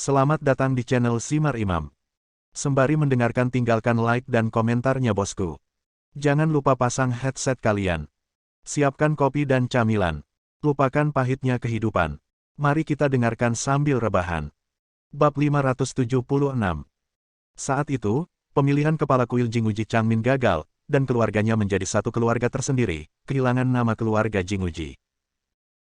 Selamat datang di channel Simar Imam. Sembari mendengarkan tinggalkan like dan komentarnya bosku. Jangan lupa pasang headset kalian. Siapkan kopi dan camilan. Lupakan pahitnya kehidupan. Mari kita dengarkan sambil rebahan. Bab 576. Saat itu, pemilihan kepala kuil Jinguji Changmin gagal, dan keluarganya menjadi satu keluarga tersendiri, kehilangan nama keluarga Jinguji.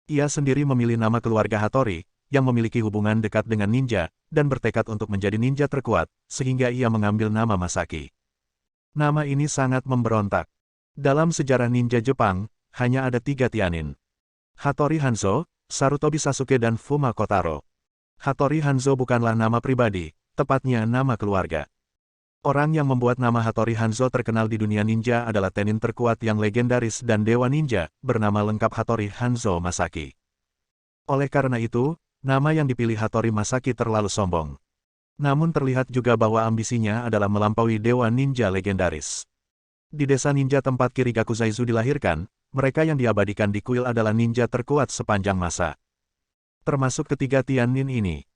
Ia sendiri memilih nama keluarga Hattori, yang memiliki hubungan dekat dengan ninja, dan bertekad untuk menjadi ninja terkuat, sehingga ia mengambil nama Masaki. Nama ini sangat memberontak. Dalam sejarah ninja Jepang, hanya ada 3 Tianin. Hattori Hanzo, Sarutobi Sasuke dan Fuma Kotaro. Hattori Hanzo bukanlah nama pribadi, tepatnya nama keluarga. Orang yang membuat nama Hattori Hanzo terkenal di dunia ninja adalah tenin terkuat yang legendaris dan dewa ninja, bernama lengkap Hattori Hanzo Masaki. Oleh karena itu, nama yang dipilih Hattori Masaki terlalu sombong. Namun terlihat juga bahwa ambisinya adalah melampaui dewa ninja legendaris. Di desa ninja tempat Kirigaku Zaizu dilahirkan, mereka yang diabadikan di kuil adalah ninja terkuat sepanjang masa. Termasuk ketiga Tianin ini.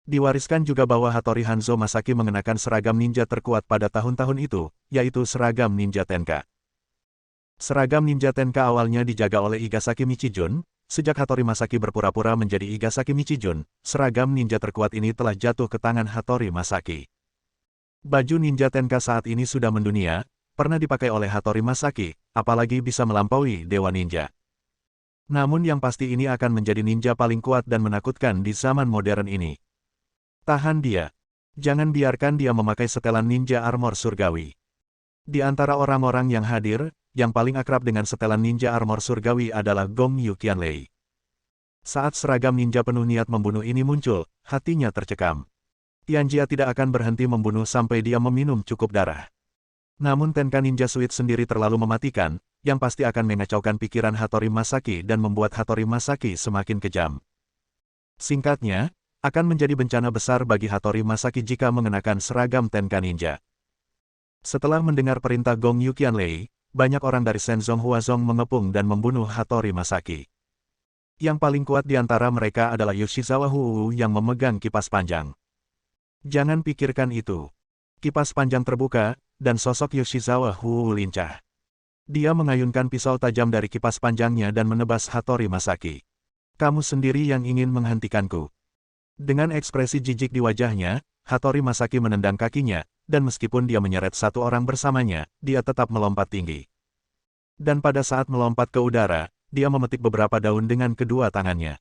Diwariskan juga bahwa Hattori Hanzo Masaki mengenakan seragam ninja terkuat pada tahun-tahun itu, yaitu seragam ninja Tenka. Seragam ninja Tenka awalnya dijaga oleh Igasaki Michijun. Sejak Hattori Masaki berpura-pura menjadi Igasaki Michijun, seragam ninja terkuat ini telah jatuh ke tangan Hattori Masaki. Baju ninja Tenka saat ini sudah mendunia, pernah dipakai oleh Hattori Masaki, apalagi bisa melampaui dewa ninja. Namun yang pasti ini akan menjadi ninja paling kuat dan menakutkan di zaman modern ini. Tahan dia. Jangan biarkan dia memakai setelan ninja armor surgawi. Di antara orang-orang yang hadir, yang paling akrab dengan setelan ninja armor surgawi adalah Gong Yu Qianlei. Saat seragam ninja penuh niat membunuh ini muncul, hatinya tercekam. Tianjia tidak akan berhenti membunuh sampai dia meminum cukup darah. Namun Tenka Ninja Suite sendiri terlalu mematikan, yang pasti akan mengacaukan pikiran Hattori Masaki dan membuat Hattori Masaki semakin kejam. Singkatnya, akan menjadi bencana besar bagi Hattori Masaki jika mengenakan seragam Tenka Ninja. Setelah mendengar perintah Gong Yu Qianlei, banyak orang dari Shenzong Huazong mengepung dan membunuh Hattori Masaki. Yang paling kuat di antara mereka adalah Yoshizawa Huwu yang memegang kipas panjang. Jangan pikirkan itu. Kipas panjang terbuka, dan sosok Yoshizawa Huwu lincah. Dia mengayunkan pisau tajam dari kipas panjangnya dan menebas Hattori Masaki. Kamu sendiri yang ingin menghentikanku. Dengan ekspresi jijik di wajahnya, Hattori Masaki menendang kakinya, dan meskipun dia menyeret satu orang bersamanya, dia tetap melompat tinggi. Dan pada saat melompat ke udara, dia memetik beberapa daun dengan kedua tangannya.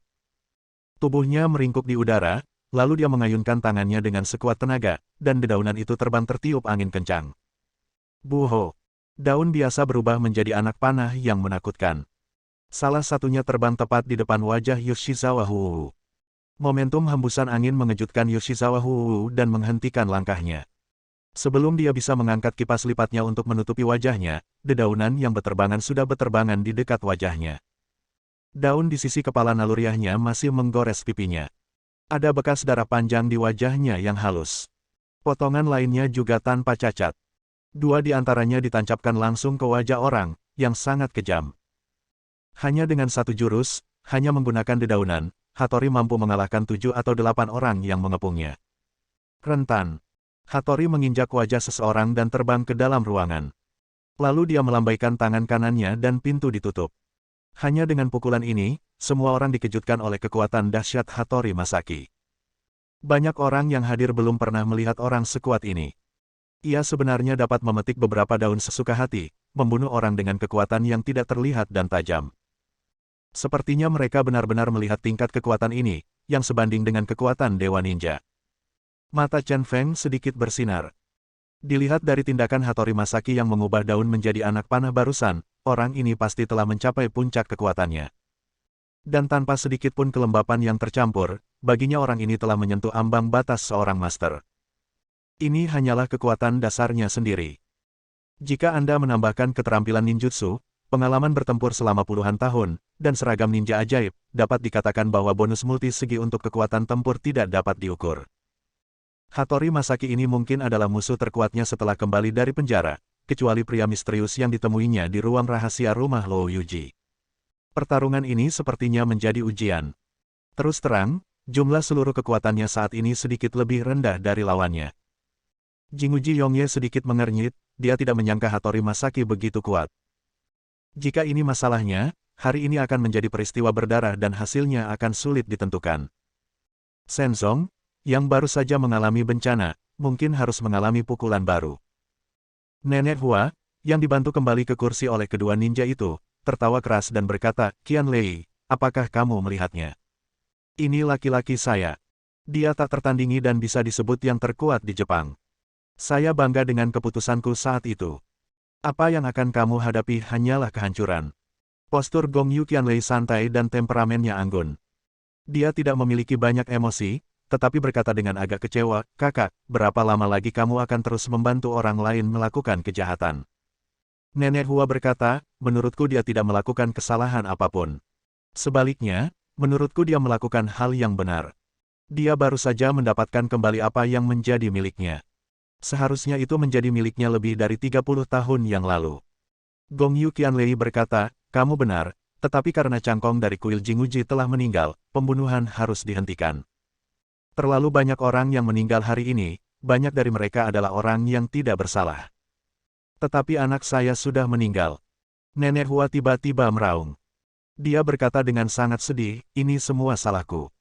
Tubuhnya meringkuk di udara, lalu dia mengayunkan tangannya dengan sekuat tenaga, dan dedaunan itu terbang tertiup angin kencang. Buho! Daun biasa berubah menjadi anak panah yang menakutkan. Salah satunya terbang tepat di depan wajah Yoshizawa Huwu. Momentum hembusan angin mengejutkan Yoshizawa Huwu dan menghentikan langkahnya. Sebelum dia bisa mengangkat kipas lipatnya untuk menutupi wajahnya, dedaunan yang beterbangan sudah beterbangan di dekat wajahnya. Daun di sisi kepala naluriahnya masih menggores pipinya. Ada bekas darah panjang di wajahnya yang halus. Potongan lainnya juga tanpa cacat. 2 di antaranya ditancapkan langsung ke wajah orang, yang sangat kejam. Hanya dengan 1 jurus, hanya menggunakan dedaunan, Hattori mampu mengalahkan 7 atau 8 orang yang mengepungnya. Rentan. Hattori menginjak wajah seseorang dan terbang ke dalam ruangan. Lalu dia melambaikan tangan kanannya dan pintu ditutup. Hanya dengan pukulan ini, semua orang dikejutkan oleh kekuatan dahsyat Hattori Masaki. Banyak orang yang hadir belum pernah melihat orang sekuat ini. Ia sebenarnya dapat memetik beberapa daun sesuka hati, membunuh orang dengan kekuatan yang tidak terlihat dan tajam. Sepertinya mereka benar-benar melihat tingkat kekuatan ini, yang sebanding dengan kekuatan Dewa Ninja. Mata Chen Feng sedikit bersinar. Dilihat dari tindakan Hattori Masaki yang mengubah daun menjadi anak panah barusan, orang ini pasti telah mencapai puncak kekuatannya. Dan tanpa sedikit pun kelembapan yang tercampur, baginya orang ini telah menyentuh ambang batas seorang master. Ini hanyalah kekuatan dasarnya sendiri. Jika Anda menambahkan keterampilan ninjutsu, pengalaman bertempur selama puluhan tahun, dan seragam ninja ajaib, dapat dikatakan bahwa bonus multi segi untuk kekuatan tempur tidak dapat diukur. Hattori Masaki ini mungkin adalah musuh terkuatnya setelah kembali dari penjara, kecuali pria misterius yang ditemuinya di ruang rahasia rumah Luo Yuji. Pertarungan ini sepertinya menjadi ujian. Terus terang, jumlah seluruh kekuatannya saat ini sedikit lebih rendah dari lawannya. Jinguji Yongye sedikit mengernyit, dia tidak menyangka Hattori Masaki begitu kuat. Jika ini masalahnya, hari ini akan menjadi peristiwa berdarah dan hasilnya akan sulit ditentukan. Senzong, yang baru saja mengalami bencana, mungkin harus mengalami pukulan baru. Nenek Hua, yang dibantu kembali ke kursi oleh kedua ninja itu, tertawa keras dan berkata, Qianlei, apakah kamu melihatnya? Ini laki-laki saya. Dia tak tertandingi dan bisa disebut yang terkuat di Jepang. Saya bangga dengan keputusanku saat itu. Apa yang akan kamu hadapi hanyalah kehancuran. Postur Gong Yu Qianlei santai dan temperamennya anggun. Dia tidak memiliki banyak emosi, tetapi berkata dengan agak kecewa, kakak, berapa lama lagi kamu akan terus membantu orang lain melakukan kejahatan? Nenek Hua berkata, menurutku dia tidak melakukan kesalahan apapun. Sebaliknya, menurutku dia melakukan hal yang benar. Dia baru saja mendapatkan kembali apa yang menjadi miliknya. Seharusnya itu menjadi miliknya lebih dari 30 tahun yang lalu. Gong Yu Qianlei berkata, kamu benar, tetapi karena cangkong dari kuil Jinguji telah meninggal, pembunuhan harus dihentikan. Terlalu banyak orang yang meninggal hari ini, banyak dari mereka adalah orang yang tidak bersalah. Tetapi anak saya sudah meninggal. Nenek Hua tiba-tiba meraung. Dia berkata dengan sangat sedih, ini semua salahku.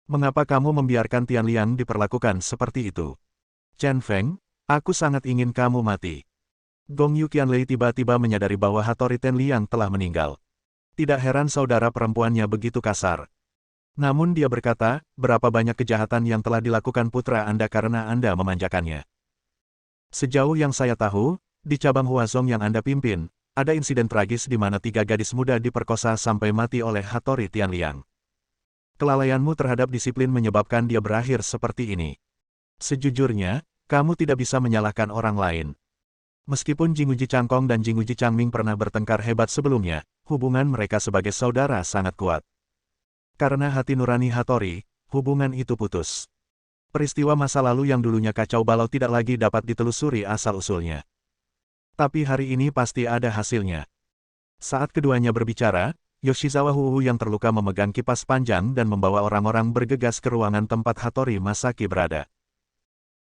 Mengapa kamu membiarkan Tianliang diperlakukan seperti itu? Chen Feng, aku sangat ingin kamu mati. Gong Yu Qianlei tiba-tiba menyadari bahwa Hattori Tianliang telah meninggal. Tidak heran saudara perempuannya begitu kasar. Namun dia berkata, berapa banyak kejahatan yang telah dilakukan putra Anda karena Anda memanjakannya. Sejauh yang saya tahu, di cabang Huazong yang Anda pimpin, ada insiden tragis di mana 3 gadis muda diperkosa sampai mati oleh Hattori Tianliang. Kelalaianmu terhadap disiplin menyebabkan dia berakhir seperti ini. Sejujurnya, kamu tidak bisa menyalahkan orang lain. Meskipun Jinguji Changkong dan Jinguji Changming pernah bertengkar hebat sebelumnya, hubungan mereka sebagai saudara sangat kuat. Karena hati nurani Hattori, hubungan itu putus. Peristiwa masa lalu yang dulunya kacau balau tidak lagi dapat ditelusuri asal-usulnya. Tapi hari ini pasti ada hasilnya. Saat keduanya berbicara, Yoshizawa Huwu yang terluka memegang kipas panjang dan membawa orang-orang bergegas ke ruangan tempat Hattori Masaki berada.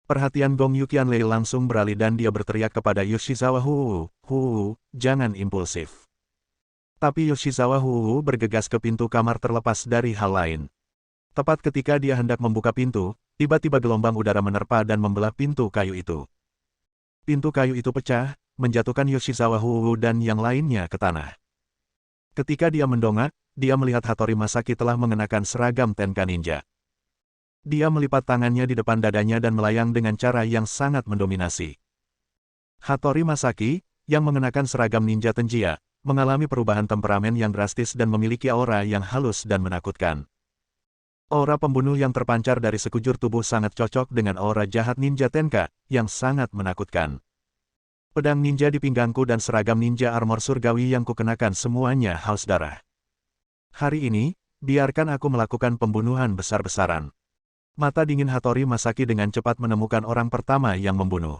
Perhatian Gong Yu Qianlei langsung beralih dan dia berteriak kepada Yoshizawa Huwu, Huwu, jangan impulsif. Tapi Yoshizawa Huwu bergegas ke pintu kamar terlepas dari hal lain. Tepat ketika dia hendak membuka pintu, tiba-tiba gelombang udara menerpa dan membelah pintu kayu itu. Pintu kayu itu pecah, menjatuhkan Yoshizawa Huwu dan yang lainnya ke tanah. Ketika dia mendongak, dia melihat Hattori Masaki telah mengenakan seragam Tenka Ninja. Dia melipat tangannya di depan dadanya dan melayang dengan cara yang sangat mendominasi. Hattori Masaki, yang mengenakan seragam ninja Tenjia, mengalami perubahan temperamen yang drastis dan memiliki aura yang halus dan menakutkan. Aura pembunuh yang terpancar dari sekujur tubuh sangat cocok dengan aura jahat ninja Tenka, yang sangat menakutkan. Pedang ninja di pinggangku dan seragam ninja armor surgawi yang kukenakan semuanya haus darah. Hari ini, biarkan aku melakukan pembunuhan besar-besaran. Mata dingin Hattori Masaki dengan cepat menemukan orang pertama yang membunuh.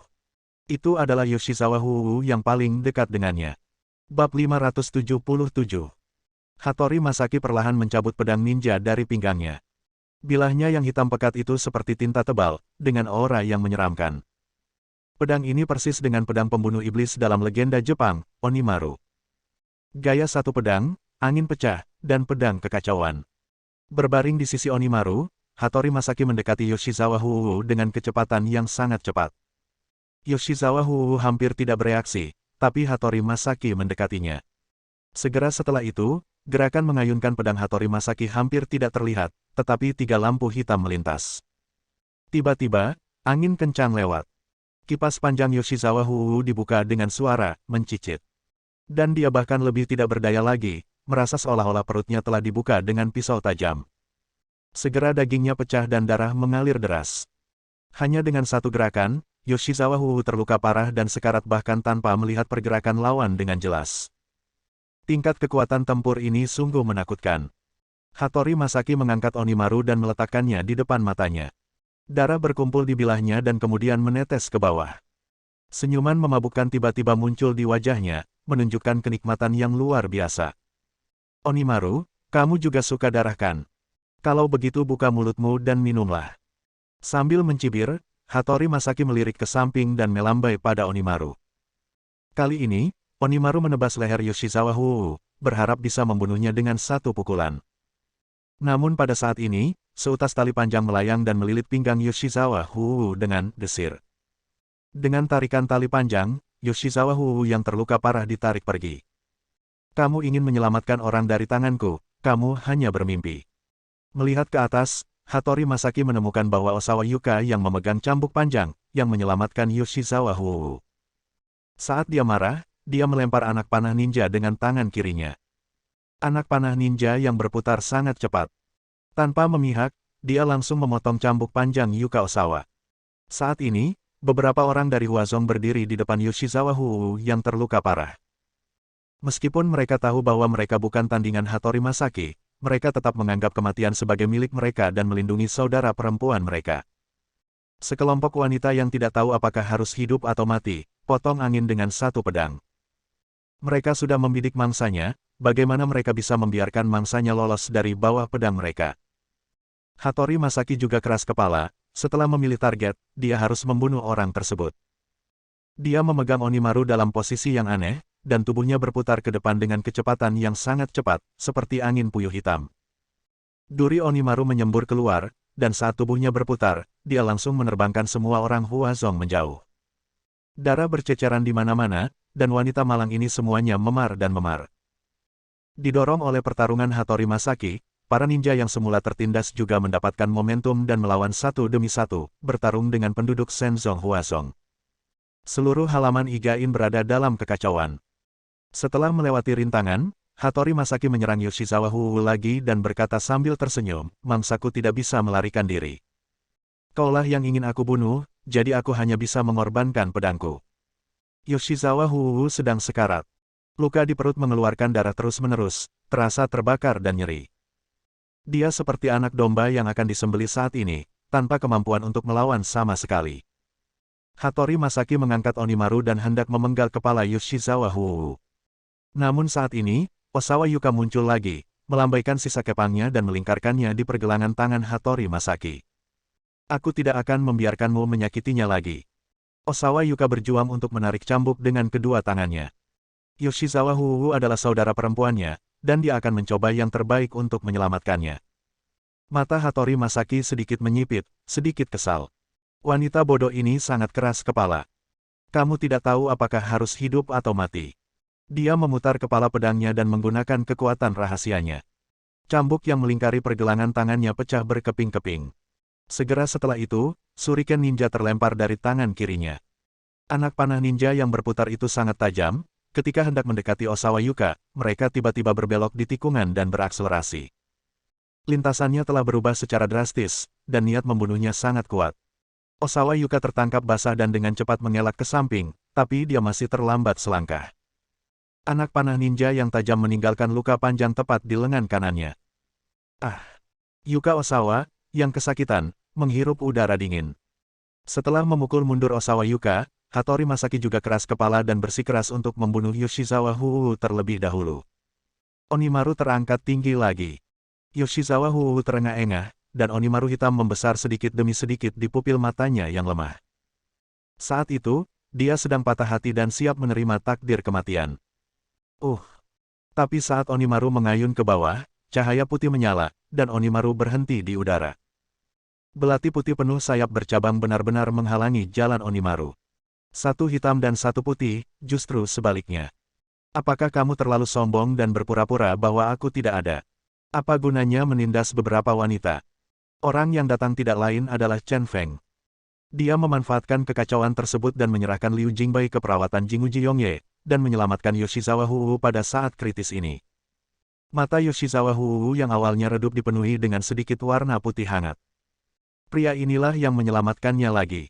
Itu adalah Yoshizawa Huwu yang paling dekat dengannya. Bab 577. Hattori Masaki perlahan mencabut pedang ninja dari pinggangnya. Bilahnya yang hitam pekat itu seperti tinta tebal, dengan aura yang menyeramkan. Pedang ini persis dengan pedang pembunuh iblis dalam legenda Jepang, Onimaru. Gaya satu pedang, angin pecah, dan pedang kekacauan. Berbaring di sisi Onimaru, Hattori Masaki mendekati Yoshizawa Huwu dengan kecepatan yang sangat cepat. Yoshizawa Huwu hampir tidak bereaksi, tapi Hattori Masaki mendekatinya. Segera setelah itu, gerakan mengayunkan pedang Hattori Masaki hampir tidak terlihat, tetapi 3 lampu hitam melintas. Tiba-tiba, angin kencang lewat. Kipas panjang Yoshizawa Huwu dibuka dengan suara mencicit. Dan dia bahkan lebih tidak berdaya lagi, merasa seolah-olah perutnya telah dibuka dengan pisau tajam. Segera dagingnya pecah dan darah mengalir deras. Hanya dengan satu gerakan, Yoshizawa Huwu terluka parah dan sekarat bahkan tanpa melihat pergerakan lawan dengan jelas. Tingkat kekuatan tempur ini sungguh menakutkan. Hattori Masaki mengangkat Onimaru dan meletakkannya di depan matanya. Darah berkumpul di bilahnya dan kemudian menetes ke bawah. Senyuman memabukkan tiba-tiba muncul di wajahnya, menunjukkan kenikmatan yang luar biasa. Onimaru, kamu juga suka darah kan? Kalau begitu buka mulutmu dan minumlah. Sambil mencibir, Hattori Masaki melirik ke samping dan melambai pada Onimaru. Kali ini, Onimaru menebas leher Yoshizawa Huwu, berharap bisa membunuhnya dengan satu pukulan. Namun pada saat ini, seutas tali panjang melayang dan melilit pinggang Yoshizawa Huwu dengan desir. Dengan tarikan tali panjang, Yoshizawa Huwu yang terluka parah ditarik pergi. Kamu ingin menyelamatkan orang dari tanganku, kamu hanya bermimpi. Melihat ke atas, Hattori Masaki menemukan bahwa Osawa Yuka yang memegang cambuk panjang, yang menyelamatkan Yoshizawa Huwu. Saat dia marah, dia melempar anak panah ninja dengan tangan kirinya. Anak panah ninja yang berputar sangat cepat. Tanpa memihak, dia langsung memotong cambuk panjang Yuka Osawa. Saat ini, beberapa orang dari Huazong berdiri di depan Yoshizawa Huwu yang terluka parah. Meskipun mereka tahu bahwa mereka bukan tandingan Hattori Masaki, mereka tetap menganggap kematian sebagai milik mereka dan melindungi saudara perempuan mereka. Sekelompok wanita yang tidak tahu apakah harus hidup atau mati, potong angin dengan satu pedang. Mereka sudah membidik mangsanya, bagaimana mereka bisa membiarkan mangsanya lolos dari bawah pedang mereka. Hattori Masaki juga keras kepala, setelah memilih target, dia harus membunuh orang tersebut. Dia memegang Onimaru dalam posisi yang aneh, dan tubuhnya berputar ke depan dengan kecepatan yang sangat cepat, seperti angin puyuh hitam. Duri Onimaru menyembur keluar, dan saat tubuhnya berputar, dia langsung menerbangkan semua orang Huazong menjauh. Darah berceceran di mana-mana, dan wanita malang ini semuanya memar dan memar. Didorong oleh pertarungan Hattori Masaki, para ninja yang semula tertindas juga mendapatkan momentum dan melawan satu demi satu, bertarung dengan penduduk Shenzong Huazong. Seluruh halaman Igain berada dalam kekacauan. Setelah melewati rintangan, Hattori Masaki menyerang Yoshizawa Huwu lagi dan berkata sambil tersenyum, "Mangsaku tidak bisa melarikan diri. Kaulah yang ingin aku bunuh, jadi aku hanya bisa mengorbankan pedangku." Yoshizawa Huwu sedang sekarat. Luka di perut mengeluarkan darah terus-menerus, terasa terbakar dan nyeri. Dia seperti anak domba yang akan disembelih saat ini, tanpa kemampuan untuk melawan sama sekali. Hattori Masaki mengangkat Onimaru dan hendak memenggal kepala Yoshizawa Huwu. Namun saat ini, Osawa Yuka muncul lagi, melambaikan sisa kepangnya dan melingkarkannya di pergelangan tangan Hattori Masaki. "Aku tidak akan membiarkanmu menyakitinya lagi." Osawa Yuka berjuang untuk menarik cambuk dengan kedua tangannya. Yoshizawa Huwu adalah saudara perempuannya, dan dia akan mencoba yang terbaik untuk menyelamatkannya. Mata Hattori Masaki sedikit menyipit, sedikit kesal. Wanita bodoh ini sangat keras kepala. Kamu tidak tahu apakah harus hidup atau mati. Dia memutar kepala pedangnya dan menggunakan kekuatan rahasianya. Cambuk yang melingkari pergelangan tangannya pecah berkeping-keping. Segera setelah itu, shuriken ninja terlempar dari tangan kirinya. Anak panah ninja yang berputar itu sangat tajam, ketika hendak mendekati Osawa Yuka, mereka tiba-tiba berbelok di tikungan dan berakselerasi. Lintasannya telah berubah secara drastis, dan niat membunuhnya sangat kuat. Osawa Yuka tertangkap basah dan dengan cepat mengelak ke samping, tapi dia masih terlambat selangkah. Anak panah ninja yang tajam meninggalkan luka panjang tepat di lengan kanannya. Ah! Yuka Osawa, yang kesakitan, menghirup udara dingin. Setelah memukul mundur Osawa Yuka, Hattori Masaki juga keras kepala dan bersikeras untuk membunuh Yoshizawa Huwu terlebih dahulu. Onimaru terangkat tinggi lagi. Yoshizawa Huwu terengah-engah, dan Onimaru hitam membesar sedikit demi sedikit di pupil matanya yang lemah. Saat itu, dia sedang patah hati dan siap menerima takdir kematian. Tapi saat Onimaru mengayun ke bawah, cahaya putih menyala, dan Onimaru berhenti di udara. Belati putih penuh sayap bercabang benar-benar menghalangi jalan Onimaru. Satu hitam dan satu putih, justru sebaliknya. Apakah kamu terlalu sombong dan berpura-pura bahwa aku tidak ada? Apa gunanya menindas beberapa wanita? Orang yang datang tidak lain adalah Chen Feng. Dia memanfaatkan kekacauan tersebut dan menyerahkan Liu Jingbai ke perawatan Jinguji Yongye, dan menyelamatkan Yoshizawa Huwu pada saat kritis ini. Mata Yoshizawa Huwu yang awalnya redup dipenuhi dengan sedikit warna putih hangat. Pria inilah yang menyelamatkannya lagi.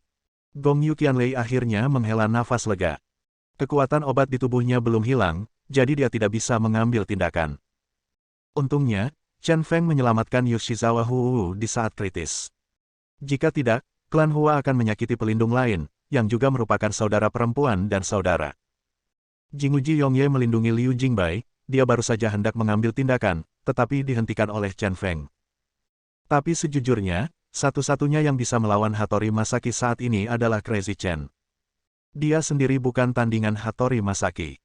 Gong Yu Qianlei akhirnya menghela nafas lega. Kekuatan obat di tubuhnya belum hilang, jadi dia tidak bisa mengambil tindakan. Untungnya, Chen Feng menyelamatkan Yoshizawa Huwu di saat kritis. Jika tidak, klan Hua akan menyakiti pelindung lain, yang juga merupakan saudara perempuan dan saudara. Jinguji Yongye melindungi Liu Jingbai, dia baru saja hendak mengambil tindakan, tetapi dihentikan oleh Chen Feng. Tapi sejujurnya, satu-satunya yang bisa melawan Hattori Masaki saat ini adalah Crazy Chen. Dia sendiri bukan tandingan Hattori Masaki.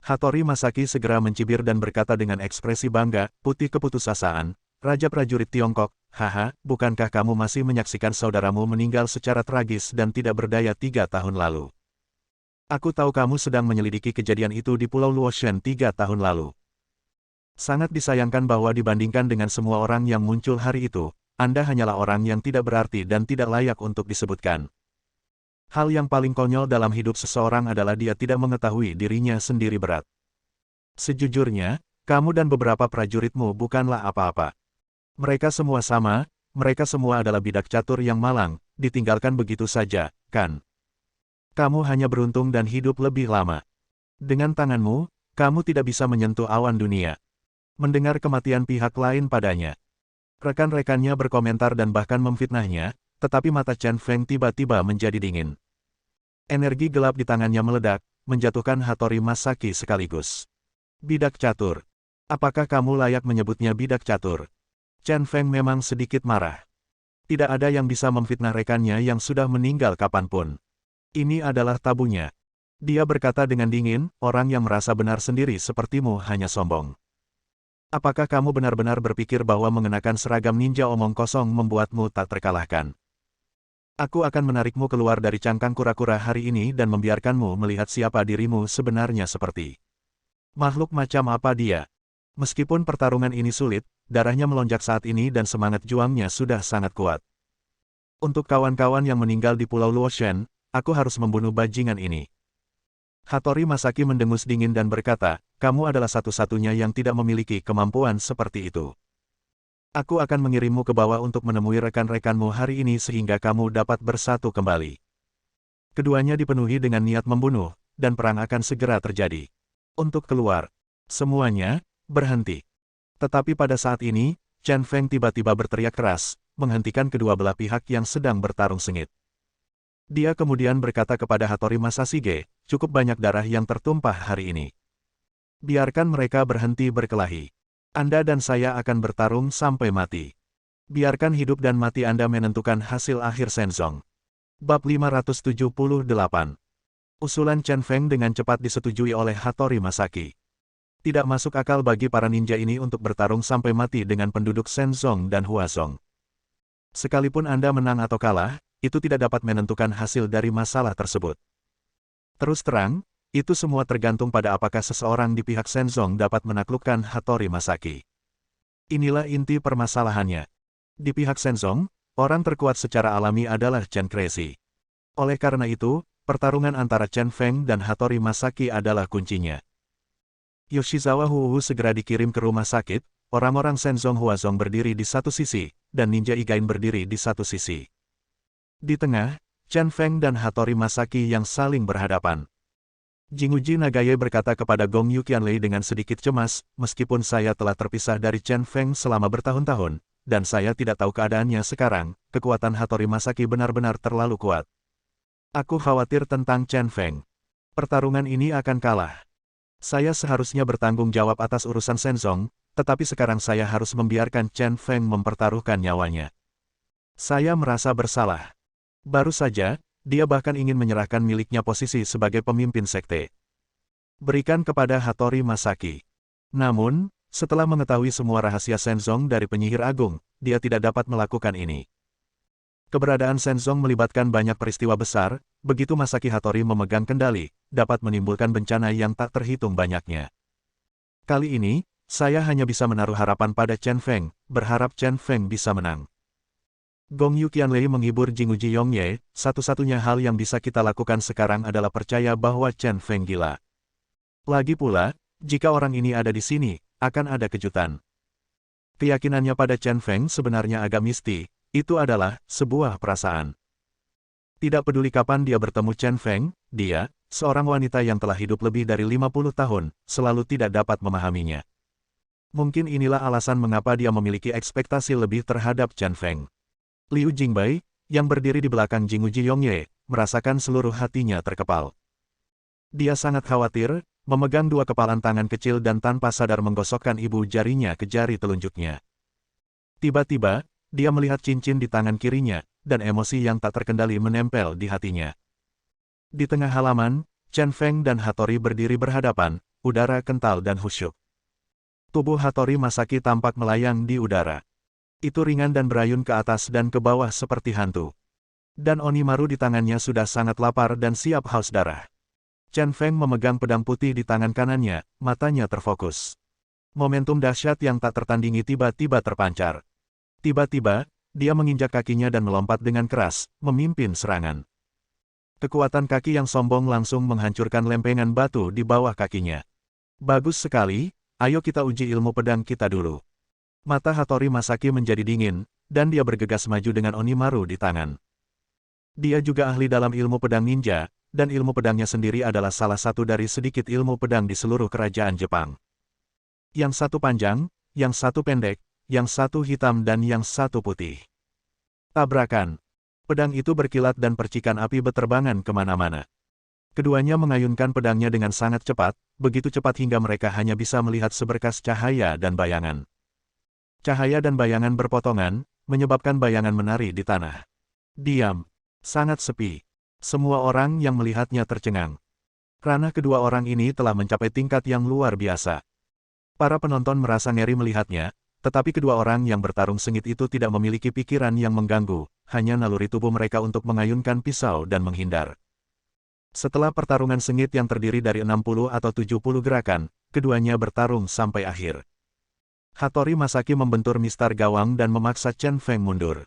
Hattori Masaki segera mencibir dan berkata dengan ekspresi bangga, "Putih keputusasaan, Raja Prajurit Tiongkok, haha, bukankah kamu masih menyaksikan saudaramu meninggal secara tragis dan tidak berdaya 3 tahun lalu? Aku tahu kamu sedang menyelidiki kejadian itu di Pulau Luoshen 3 tahun lalu. Sangat disayangkan bahwa dibandingkan dengan semua orang yang muncul hari itu, Anda hanyalah orang yang tidak berarti dan tidak layak untuk disebutkan. Hal yang paling konyol dalam hidup seseorang adalah dia tidak mengetahui dirinya sendiri berat. Sejujurnya, kamu dan beberapa prajuritmu bukanlah apa-apa. Mereka semua sama, mereka semua adalah bidak catur yang malang, ditinggalkan begitu saja, kan? Kamu hanya beruntung dan hidup lebih lama. Dengan tanganmu, kamu tidak bisa menyentuh awan dunia." Mendengar kematian pihak lain padanya, rekan-rekannya berkomentar dan bahkan memfitnahnya, tetapi mata Chen Feng tiba-tiba menjadi dingin. Energi gelap di tangannya meledak, menjatuhkan Hattori Masaki sekaligus. "Bidak catur. Apakah kamu layak menyebutnya bidak catur?" Chen Feng memang sedikit marah. Tidak ada yang bisa memfitnah rekannya yang sudah meninggal kapanpun. Ini adalah tabunya. Dia berkata dengan dingin, "Orang yang merasa benar sendiri sepertimu hanya sombong. Apakah kamu benar-benar berpikir bahwa mengenakan seragam ninja omong kosong membuatmu tak terkalahkan? Aku akan menarikmu keluar dari cangkang kura-kura hari ini dan membiarkanmu melihat siapa dirimu sebenarnya seperti. Makhluk macam apa dia?" Meskipun pertarungan ini sulit, darahnya melonjak saat ini dan semangat juangnya sudah sangat kuat. "Untuk kawan-kawan yang meninggal di Pulau Luoshen, aku harus membunuh bajingan ini." Hattori Masaki mendengus dingin dan berkata, "Kamu adalah satu-satunya yang tidak memiliki kemampuan seperti itu. Aku akan mengirimmu ke bawah untuk menemui rekan-rekanmu hari ini sehingga kamu dapat bersatu kembali." Keduanya dipenuhi dengan niat membunuh, dan perang akan segera terjadi. Untuk keluar, semuanya berhenti. Tetapi pada saat ini, Chen Feng tiba-tiba berteriak keras, menghentikan kedua belah pihak yang sedang bertarung sengit. Dia kemudian berkata kepada Hattori Masashige, "Cukup banyak darah yang tertumpah hari ini. Biarkan mereka berhenti berkelahi. Anda dan saya akan bertarung sampai mati. Biarkan hidup dan mati Anda menentukan hasil akhir Shenzong." Bab 578. Usulan Chen Feng dengan cepat disetujui oleh Hattori Masaki. Tidak masuk akal bagi para ninja ini untuk bertarung sampai mati dengan penduduk Shenzong dan Huazong. Sekalipun Anda menang atau kalah, itu tidak dapat menentukan hasil dari masalah tersebut. Terus terang, itu semua tergantung pada apakah seseorang di pihak Shenzong dapat menaklukkan Hattori Masaki. Inilah inti permasalahannya. Di pihak Shenzong, orang terkuat secara alami adalah Chen Crazy. Oleh karena itu, pertarungan antara Chen Feng dan Hattori Masaki adalah kuncinya. Yoshizawa Huohu segera dikirim ke rumah sakit, orang-orang Shenzong Huazong berdiri di satu sisi, dan Ninja Igain berdiri di satu sisi. Di tengah, Chen Feng dan Hattori Masaki yang saling berhadapan. Jinguji Nagaye berkata kepada Gong Yu Qianlei dengan sedikit cemas, "Meskipun saya telah terpisah dari Chen Feng selama bertahun-tahun, dan saya tidak tahu keadaannya sekarang, kekuatan Hattori Masaki benar-benar terlalu kuat. Aku khawatir tentang Chen Feng. Pertarungan ini akan kalah. Saya seharusnya bertanggung jawab atas urusan Shenzong, tetapi sekarang saya harus membiarkan Chen Feng mempertaruhkan nyawanya. Saya merasa bersalah. Baru saja, dia bahkan ingin menyerahkan miliknya posisi sebagai pemimpin sekte. Berikan kepada Hattori Masaki." Namun, setelah mengetahui semua rahasia Shenzong dari penyihir agung, dia tidak dapat melakukan ini. Keberadaan Shenzong melibatkan banyak peristiwa besar, begitu Masaki Hattori memegang kendali, dapat menimbulkan bencana yang tak terhitung banyaknya. Kali ini, saya hanya bisa menaruh harapan pada Chen Feng, berharap Chen Feng bisa menang. Gong Yu Qianlei menghibur Jinguji Yongye, "Satu-satunya hal yang bisa kita lakukan sekarang adalah percaya bahwa Chen Feng gila. Lagi pula, jika orang ini ada di sini, akan ada kejutan." Keyakinannya pada Chen Feng sebenarnya agak misti, itu adalah sebuah perasaan. Tidak peduli kapan dia bertemu Chen Feng, dia, seorang wanita yang telah hidup lebih dari 50 tahun, selalu tidak dapat memahaminya. Mungkin inilah alasan mengapa dia memiliki ekspektasi lebih terhadap Chen Feng. Liu Jingbai, yang berdiri di belakang Jinguji Yongye, merasakan seluruh hatinya terkepal. Dia sangat khawatir, memegang dua kepalan tangan kecil dan tanpa sadar menggosokkan ibu jarinya ke jari telunjuknya. Tiba-tiba, dia melihat cincin di tangan kirinya, dan emosi yang tak terkendali menempel di hatinya. Di tengah halaman, Chen Feng dan Hattori berdiri berhadapan, udara kental dan khusyuk. Tubuh Hattori Masaki tampak melayang di udara. Itu ringan dan berayun ke atas dan ke bawah seperti hantu. Dan Onimaru di tangannya sudah sangat lapar dan siap haus darah. Chen Feng memegang pedang putih di tangan kanannya, matanya terfokus. Momentum dahsyat yang tak tertandingi tiba-tiba terpancar. Tiba-tiba, dia menginjak kakinya dan melompat dengan keras, memimpin serangan. Kekuatan kaki yang sombong langsung menghancurkan lempengan batu di bawah kakinya. Bagus sekali, ayo kita uji ilmu pedang kita dulu. Mata Hattori Masaki menjadi dingin, dan dia bergegas maju dengan Onimaru di tangan. Dia juga ahli dalam ilmu pedang ninja, dan ilmu pedangnya sendiri adalah salah satu dari sedikit ilmu pedang di seluruh kerajaan Jepang. Yang satu panjang, yang satu pendek, yang satu hitam dan yang satu putih. Tabrakan. Pedang itu berkilat dan percikan api berterbangan kemana-mana. Keduanya mengayunkan pedangnya dengan sangat cepat, begitu cepat hingga mereka hanya bisa melihat seberkas cahaya dan bayangan. Cahaya dan bayangan berpotongan, menyebabkan bayangan menari di tanah. Diam. Sangat sepi. Semua orang yang melihatnya tercengang. Karena kedua orang ini telah mencapai tingkat yang luar biasa. Para penonton merasa ngeri melihatnya, tetapi kedua orang yang bertarung sengit itu tidak memiliki pikiran yang mengganggu, hanya naluri tubuh mereka untuk mengayunkan pisau dan menghindar. Setelah pertarungan sengit yang terdiri dari 60 atau 70 gerakan, keduanya bertarung sampai akhir. Hattori Masaki membentur mistar gawang dan memaksa Chen Feng mundur.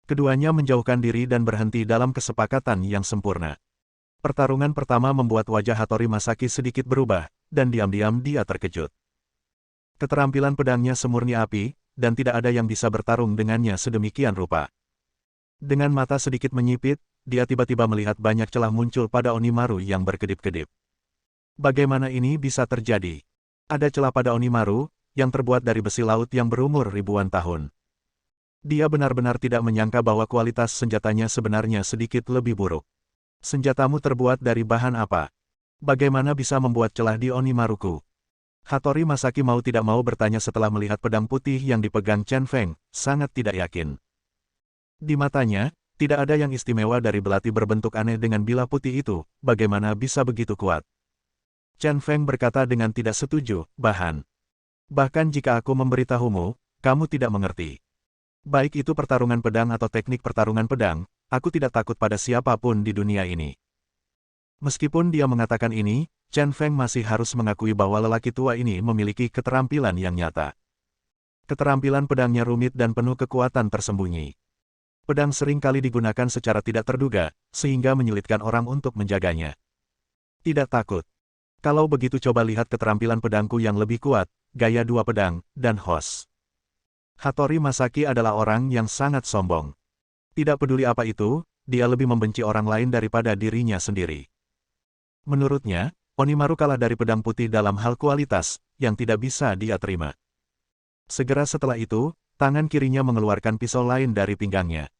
Keduanya menjauhkan diri dan berhenti dalam kesepakatan yang sempurna. Pertarungan pertama membuat wajah Hattori Masaki sedikit berubah, dan diam-diam dia terkejut. Keterampilan pedangnya semurni api, dan tidak ada yang bisa bertarung dengannya sedemikian rupa. Dengan mata sedikit menyipit, dia tiba-tiba melihat banyak celah muncul pada Onimaru yang berkedip-kedip. Bagaimana ini bisa terjadi? Ada celah pada Onimaru, yang terbuat dari besi laut yang berumur ribuan tahun. Dia benar-benar tidak menyangka bahwa kualitas senjatanya sebenarnya sedikit lebih buruk. Senjatamu terbuat dari bahan apa? Bagaimana bisa membuat celah di Onimaruku? Hattori Masaki mau tidak mau bertanya setelah melihat pedang putih yang dipegang Chen Feng, sangat tidak yakin. Di matanya, tidak ada yang istimewa dari belati berbentuk aneh dengan bilah putih itu, bagaimana bisa begitu kuat? Chen Feng berkata dengan tidak setuju, bahkan jika aku memberitahumu, kamu tidak mengerti. Baik itu pertarungan pedang atau teknik pertarungan pedang, aku tidak takut pada siapapun di dunia ini. Meskipun dia mengatakan ini, Chen Feng masih harus mengakui bahwa lelaki tua ini memiliki keterampilan yang nyata. Keterampilan pedangnya rumit dan penuh kekuatan tersembunyi. Pedang sering kali digunakan secara tidak terduga, sehingga menyulitkan orang untuk menjaganya. Tidak takut. Kalau begitu coba lihat keterampilan pedangku yang lebih kuat, gaya dua pedang, dan hos. Hattori Masaki adalah orang yang sangat sombong. Tidak peduli apa itu, dia lebih membenci orang lain daripada dirinya sendiri. Menurutnya, Onimaru kalah dari pedang putih dalam hal kualitas, yang tidak bisa dia terima. Segera setelah itu, tangan kirinya mengeluarkan pisau lain dari pinggangnya.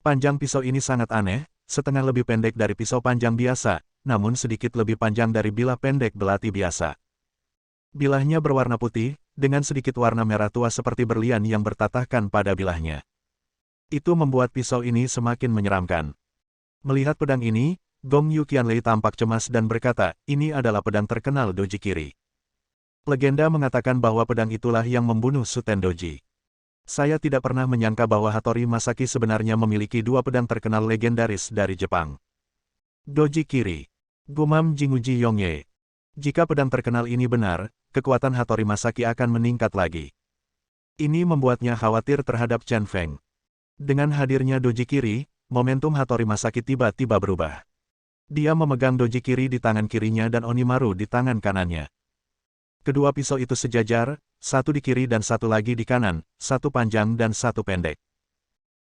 Panjang pisau ini sangat aneh, setengah lebih pendek dari pisau panjang biasa, namun sedikit lebih panjang dari bilah pendek belati biasa. Bilahnya berwarna putih, dengan sedikit warna merah tua seperti berlian yang bertatahkan pada bilahnya. Itu membuat pisau ini semakin menyeramkan. Melihat pedang ini, Gong Yu Qianlei tampak cemas dan berkata, ini adalah pedang terkenal Doji Kiri. Legenda mengatakan bahwa pedang itulah yang membunuh Suten Doji. Saya tidak pernah menyangka bahwa Hattori Masaki sebenarnya memiliki dua pedang terkenal legendaris dari Jepang. Doji Kiri. Gumam Jinguji Yongye. Jika pedang terkenal ini benar, kekuatan Hattori Masaki akan meningkat lagi. Ini membuatnya khawatir terhadap Chen Feng. Dengan hadirnya Doji Kiri, momentum Hattori Masaki tiba-tiba berubah. Dia memegang Doji Kiri di tangan kirinya dan Onimaru di tangan kanannya. Kedua pisau itu sejajar, satu di kiri dan satu lagi di kanan, satu panjang dan satu pendek.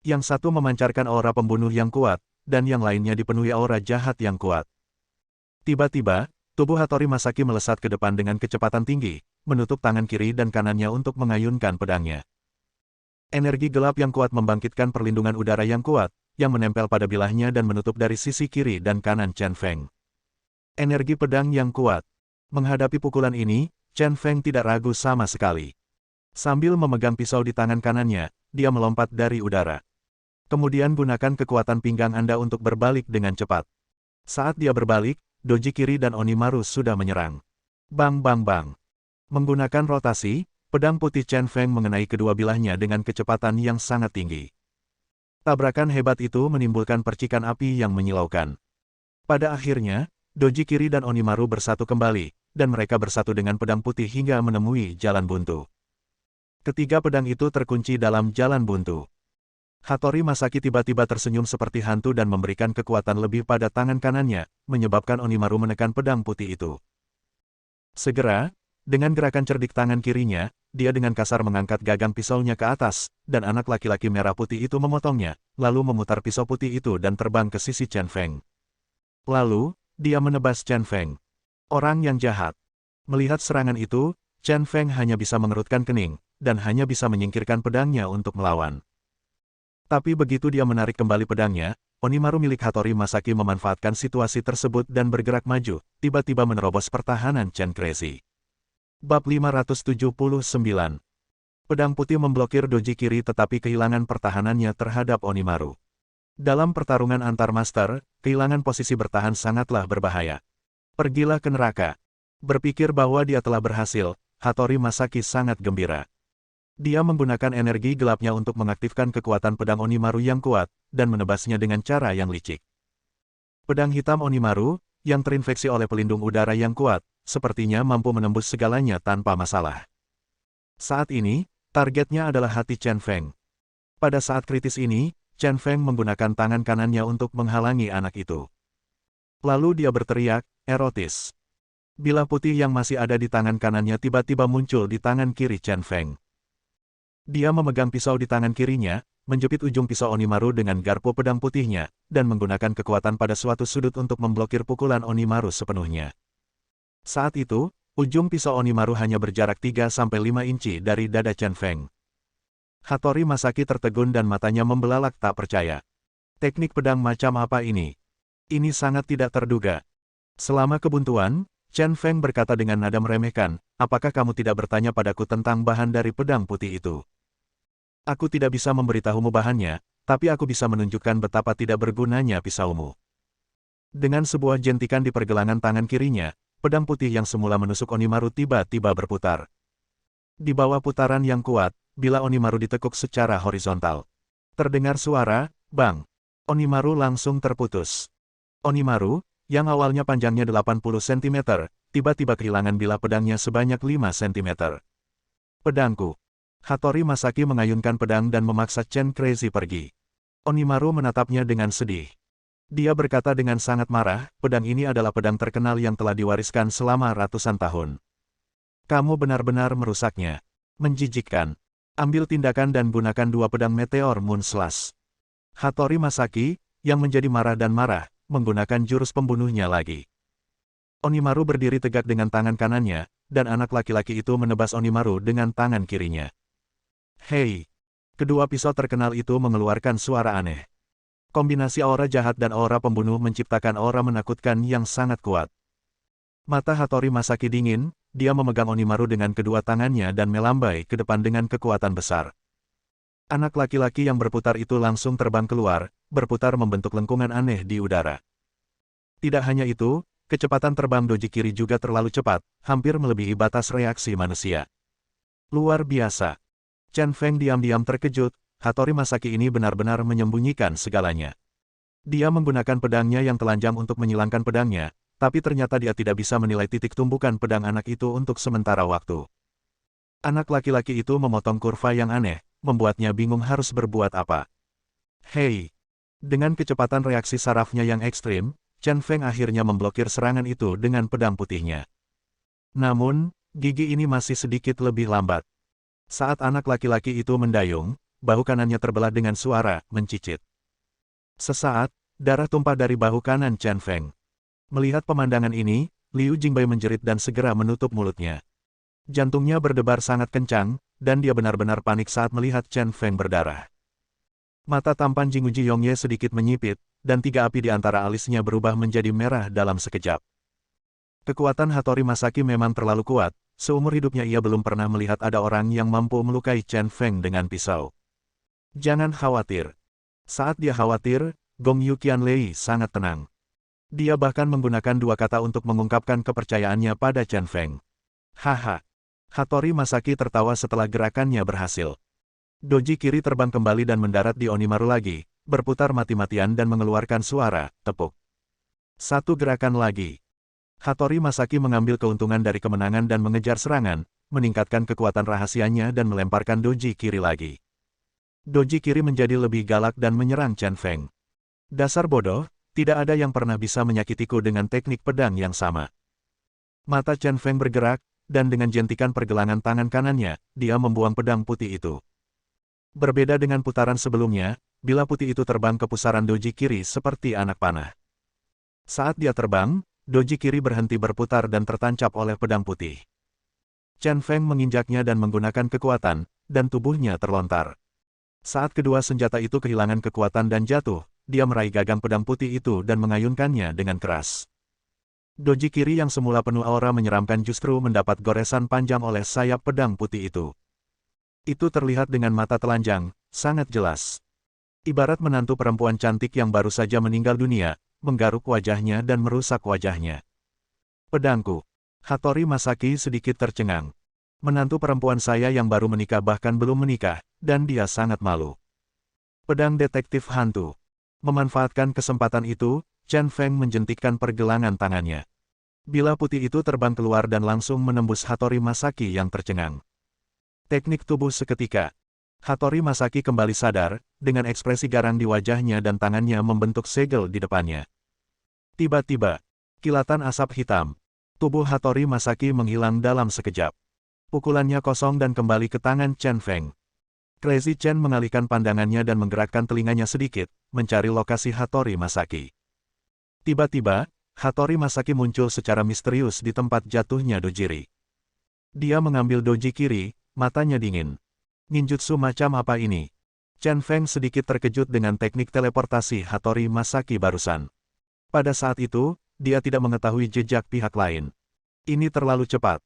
Yang satu memancarkan aura pembunuh yang kuat, dan yang lainnya dipenuhi aura jahat yang kuat. Tiba-tiba, tubuh Hattori Masaki melesat ke depan dengan kecepatan tinggi, menutup tangan kiri dan kanannya untuk mengayunkan pedangnya. Energi gelap yang kuat membangkitkan perlindungan udara yang kuat, yang menempel pada bilahnya dan menutup dari sisi kiri dan kanan Chen Feng. Energi pedang yang kuat. Menghadapi pukulan ini, Chen Feng tidak ragu sama sekali. Sambil memegang pisau di tangan kanannya, dia melompat dari udara. Kemudian gunakan kekuatan pinggang Anda untuk berbalik dengan cepat. Saat dia berbalik, doji kiri dan Onimaru sudah menyerang. Bang bang bang. Menggunakan rotasi, pedang putih Chen Feng mengenai kedua bilahnya dengan kecepatan yang sangat tinggi. Tabrakan hebat itu menimbulkan percikan api yang menyilaukan. Pada akhirnya, doji kiri dan Onimaru bersatu kembali, dan mereka bersatu dengan pedang putih hingga menemui jalan buntu. Ketiga pedang itu terkunci dalam jalan buntu. Hattori Masaki tiba-tiba tersenyum seperti hantu dan memberikan kekuatan lebih pada tangan kanannya, menyebabkan Onimaru menekan pedang putih itu. Segera, dengan gerakan cerdik tangan kirinya, dia dengan kasar mengangkat gagang pisaunya ke atas, dan anak laki-laki merah putih itu memotongnya, lalu memutar pisau putih itu dan terbang ke sisi Chen Feng. Lalu, dia menebas Chen Feng. Orang yang jahat. Melihat serangan itu, Chen Feng hanya bisa mengerutkan kening, dan hanya bisa menyingkirkan pedangnya untuk melawan. Tapi begitu dia menarik kembali pedangnya, Onimaru milik Hattori Masaki memanfaatkan situasi tersebut dan bergerak maju, tiba-tiba menerobos pertahanan Chen Crazy. Bab 579. Pedang putih memblokir doji kiri tetapi kehilangan pertahanannya terhadap Onimaru. Dalam pertarungan antar master, kehilangan posisi bertahan sangatlah berbahaya. Pergilah ke neraka. Berpikir bahwa dia telah berhasil, Hattori Masaki sangat gembira. Dia menggunakan energi gelapnya untuk mengaktifkan kekuatan pedang Onimaru yang kuat, dan menebasnya dengan cara yang licik. Pedang hitam Onimaru, yang terinfeksi oleh pelindung udara yang kuat, sepertinya mampu menembus segalanya tanpa masalah. Saat ini, targetnya adalah hati Chen Feng. Pada saat kritis ini, Chen Feng menggunakan tangan kanannya untuk menghalangi anak itu. Lalu dia berteriak, erotis. Bilah putih yang masih ada di tangan kanannya tiba-tiba muncul di tangan kiri Chen Feng. Dia memegang pisau di tangan kirinya, menjepit ujung pisau Onimaru dengan garpu pedang putihnya, dan menggunakan kekuatan pada suatu sudut untuk memblokir pukulan Onimaru sepenuhnya. Saat itu, ujung pisau Onimaru hanya berjarak 3-5 inci dari dada Chen Feng. Hattori Masaki tertegun dan matanya membelalak tak percaya. Teknik pedang macam apa ini? Ini sangat tidak terduga. Selama kebuntuan, Chen Feng berkata dengan nada meremehkan, apakah kamu tidak bertanya padaku tentang bahan dari pedang putih itu? Aku tidak bisa memberitahumu bahannya, tapi aku bisa menunjukkan betapa tidak bergunanya pisaumu. Dengan sebuah jentikan di pergelangan tangan kirinya, pedang putih yang semula menusuk Onimaru tiba-tiba berputar. Di bawah putaran yang kuat, bila Onimaru ditekuk secara horizontal. Terdengar suara, bang. Onimaru langsung terputus. Onimaru, yang awalnya panjangnya 80 cm, tiba-tiba kehilangan bilah pedangnya sebanyak 5 cm. Pedangku. Hattori Masaki mengayunkan pedang dan memaksa Chen Crazy pergi. Onimaru menatapnya dengan sedih. Dia berkata dengan sangat marah, pedang ini adalah pedang terkenal yang telah diwariskan selama ratusan tahun. Kamu benar-benar merusaknya. Menjijikkan. Ambil tindakan dan gunakan 2 pedang Meteor Moon Slash. Hattori Masaki, yang menjadi marah dan marah, menggunakan jurus pembunuhnya lagi. Onimaru berdiri tegak dengan tangan kanannya, dan anak laki-laki itu menebas Onimaru dengan tangan kirinya. Hei! Kedua pisau terkenal itu mengeluarkan suara aneh. Kombinasi aura jahat dan aura pembunuh menciptakan aura menakutkan yang sangat kuat. Mata Hattori Masaki dingin, dia memegang Onimaru dengan kedua tangannya dan melambai ke depan dengan kekuatan besar. Anak laki-laki yang berputar itu langsung terbang keluar, berputar membentuk lengkungan aneh di udara. Tidak hanya itu, kecepatan terbang doji kiri juga terlalu cepat, hampir melebihi batas reaksi manusia. Luar biasa. Chen Feng diam-diam terkejut, Hattori Masaki ini benar-benar menyembunyikan segalanya. Dia menggunakan pedangnya yang telanjang untuk menyilangkan pedangnya, tapi ternyata dia tidak bisa menilai titik tumbukan pedang anak itu untuk sementara waktu. Anak laki-laki itu memotong kurva yang aneh, membuatnya bingung harus berbuat apa. Hei! Dengan kecepatan reaksi sarafnya yang ekstrim, Chen Feng akhirnya memblokir serangan itu dengan pedang putihnya. Namun, gigi ini masih sedikit lebih lambat. Saat anak laki-laki itu mendayung, bahu kanannya terbelah dengan suara mencicit. Sesaat, darah tumpah dari bahu kanan Chen Feng. Melihat pemandangan ini, Liu Jingbai menjerit dan segera menutup mulutnya. Jantungnya berdebar sangat kencang, dan dia benar-benar panik saat melihat Chen Feng berdarah. Mata tampan Jinguji Yongye sedikit menyipit, dan 3 api di antara alisnya berubah menjadi merah dalam sekejap. Kekuatan Hattori Masaki memang terlalu kuat, seumur hidupnya ia belum pernah melihat ada orang yang mampu melukai Chen Feng dengan pisau. Jangan khawatir. Saat dia khawatir, Gong Yu Qianlei sangat tenang. Dia bahkan menggunakan dua kata untuk mengungkapkan kepercayaannya pada Chen Feng. Haha. Hattori Masaki tertawa setelah gerakannya berhasil. Doji kiri terbang kembali dan mendarat di Onimaru lagi, berputar mati-matian dan mengeluarkan suara, tepuk. Satu gerakan lagi. Hattori Masaki mengambil keuntungan dari kemenangan dan mengejar serangan, meningkatkan kekuatan rahasianya dan melemparkan doji kiri lagi. Doji kiri menjadi lebih galak dan menyerang Chen Feng. Dasar bodoh, tidak ada yang pernah bisa menyakitiku dengan teknik pedang yang sama. Mata Chen Feng bergerak, dan dengan jentikan pergelangan tangan kanannya, dia membuang pedang putih itu. Berbeda dengan putaran sebelumnya, bila putih itu terbang ke pusaran doji kiri seperti anak panah. Saat dia terbang, doji kiri berhenti berputar dan tertancap oleh pedang putih. Chen Feng menginjaknya dan menggunakan kekuatan, dan tubuhnya terlontar. Saat kedua senjata itu kehilangan kekuatan dan jatuh, dia meraih gagang pedang putih itu dan mengayunkannya dengan keras. Doji kiri yang semula penuh aura menyeramkan justru mendapat goresan panjang oleh sayap pedang putih itu. Itu terlihat dengan mata telanjang, sangat jelas. Ibarat menantu perempuan cantik yang baru saja meninggal dunia, menggaruk wajahnya dan merusak wajahnya. Pedangku. Hattori Masaki sedikit tercengang. Menantu perempuan saya yang baru menikah bahkan belum menikah, dan dia sangat malu. Pedang detektif hantu. Memanfaatkan kesempatan itu, Chen Feng menjentikkan pergelangan tangannya. Bila putih itu terbang keluar dan langsung menembus Hattori Masaki yang tercengang. Teknik tubuh seketika. Hattori Masaki kembali sadar, dengan ekspresi garang di wajahnya dan tangannya membentuk segel di depannya. Tiba-tiba, kilatan asap hitam. Tubuh Hattori Masaki menghilang dalam sekejap. Pukulannya kosong dan kembali ke tangan Chen Feng. Crazy Chen mengalihkan pandangannya dan menggerakkan telinganya sedikit, mencari lokasi Hattori Masaki. Tiba-tiba, Hattori Masaki muncul secara misterius di tempat jatuhnya dojiri. Dia mengambil doji kiri, matanya dingin. Ninjutsu macam apa ini? Chen Feng sedikit terkejut dengan teknik teleportasi Hattori Masaki barusan. Pada saat itu, dia tidak mengetahui jejak pihak lain. Ini terlalu cepat.